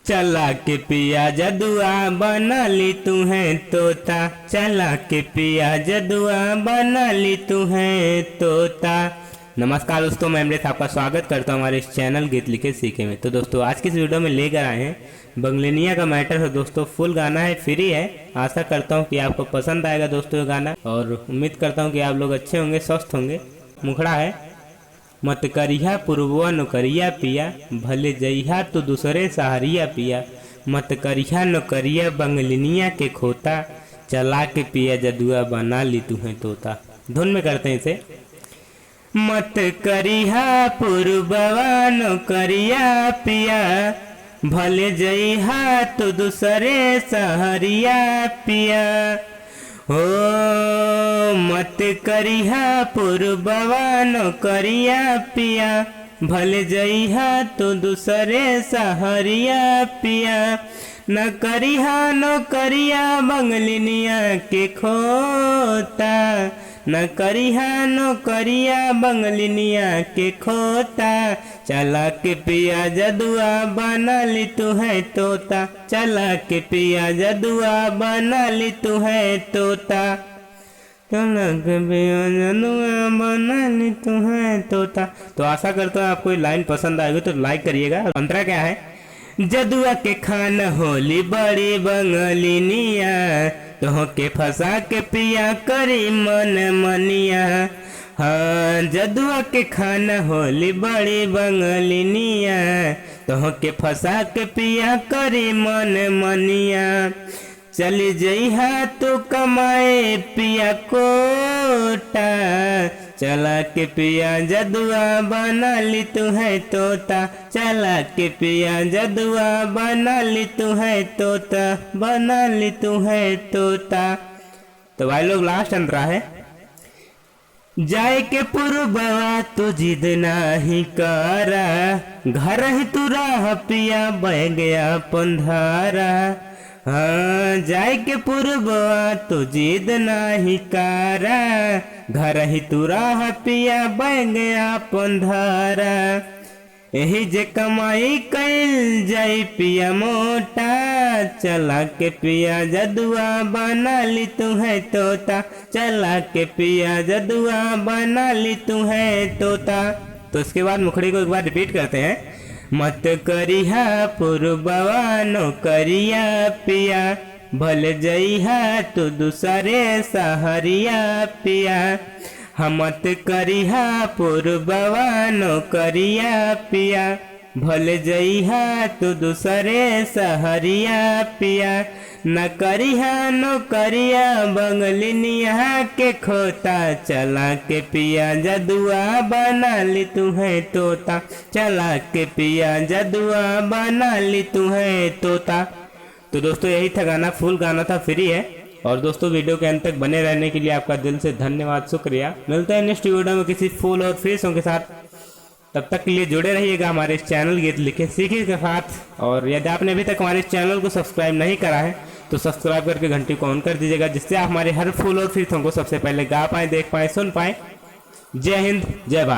चला के पिया जदुआ बना ली तू है तोता, चला के पिया जदुआ बना ली तू है तोता। नमस्कार दोस्तों, मैं अमृत आपका स्वागत करता हूँ हमारे इस चैनल गीत लिखे सीखे में। तो दोस्तों आज की इस वीडियो में लेकर आए हैं बंगलिनिया का मैटर है। दोस्तों फुल गाना है, फ्री है। आशा करता हूँ कि आपको पसंद आएगा दोस्तों ये गाना, और उम्मीद करता हूँ कि आप लोग अच्छे होंगे, स्वस्थ होंगे। मुखड़ा है, मत करिया पुरबुआ नौकरिया पिया, भले जइहा तो दूसरे सहारिया पिया। मत करिया नौकरिया बंगलिनिया के खोता, चला के पिया जदुआ बना ली तू है तोता। धुन में करते हैं इसे। मत करिया पुरबुआ नौकरिया पिया, भले जइहा तो दूसरे सहारिया पिया। हो मत करिहा पुरबुआ नौकरिया पिया, भले जइहा तो दूसरे सहारिया पिया। न करिहा नौकरिया बंगलिनिया के खोता, न करिहा नौकरिया बंगलिनिया के खोता। चला के पिया जदुआ बना ली तू है तोता, चला के पिया जदुआ बना ली तू है तोता। चला के पिया जदुआ बना ली तू है तोता। तो आशा करता हूँ आपको लाइन पसंद आएगी, तो लाइक करिएगा। अंतरा क्या है? जदुआ के खाना होली बड़ी बंगलिनिया, तो के फंसा के पिया करी मन मनिया। हाँ जदुआ के खाना होली बड़ी बंगलिनिया, तो के फंसा के पिया करी मन मनिया। चली जइहा तो कमाए पिया कोटा, चला के पिया जदुआ बना ली तू है तोता, चला के पिया जदुआ बना ली तू है तोता, बना ली तू है तोता। तो भाई लोग लास्ट अंतरा है। जाए के पुरबुआ तो जिद नाही करा, घर ही तू राह पिया बह गया पंधारा। हाँ जाए के पुरबुआ तो जिद नाही करा, घर ही तू राह पिया बह गया पंधारा। यही जे कमाई कैल जाई पिया मोटा, चला के पिया जदुआ बना ली तू है तोता, चला के पिया जदुआ बना ली तू है तोता। तो इसके बाद मुखड़ी को एक बार रिपीट करते हैं। मत करिहा पुरबुआ नौकरिया पिया, भले जइहा तो दूसरे सहारिया पिया। हम मत करिहा पुरबुआ नौकरिया पिया, भले जइहा तो दूसरे सहारिया पिया। न करिहा नौकरिया बंगलिनिया के खोता, चला के पिया जदुआ बना ली तू है तोता, चला के पिया जदुआ बना ली तू है तोता। तो दोस्तों यही था गाना, फुल गाना था, फ्री है। और दोस्तों वीडियो के अंत तक बने रहने के लिए आपका दिल से धन्यवाद, शुक्रिया। मिलते हैं नेक्स्ट वीडियो में किसी फुल और फ्री सॉन्ग के साथ। तब तक के लिए जुड़े रहिएगा हमारे इस चैनल गीत लिखे सीखे के साथ। और यदि आपने अभी तक हमारे इस चैनल को सब्सक्राइब नहीं करा है तो सब्सक्राइब करके घंटी को ऑन कर दीजिएगा, जिससे आप हमारे हर फुल और फ्री सॉन्ग को सबसे पहले गा पाएँ, देख पाएँ, सुन पाएँ। जय हिंद, जय भारत।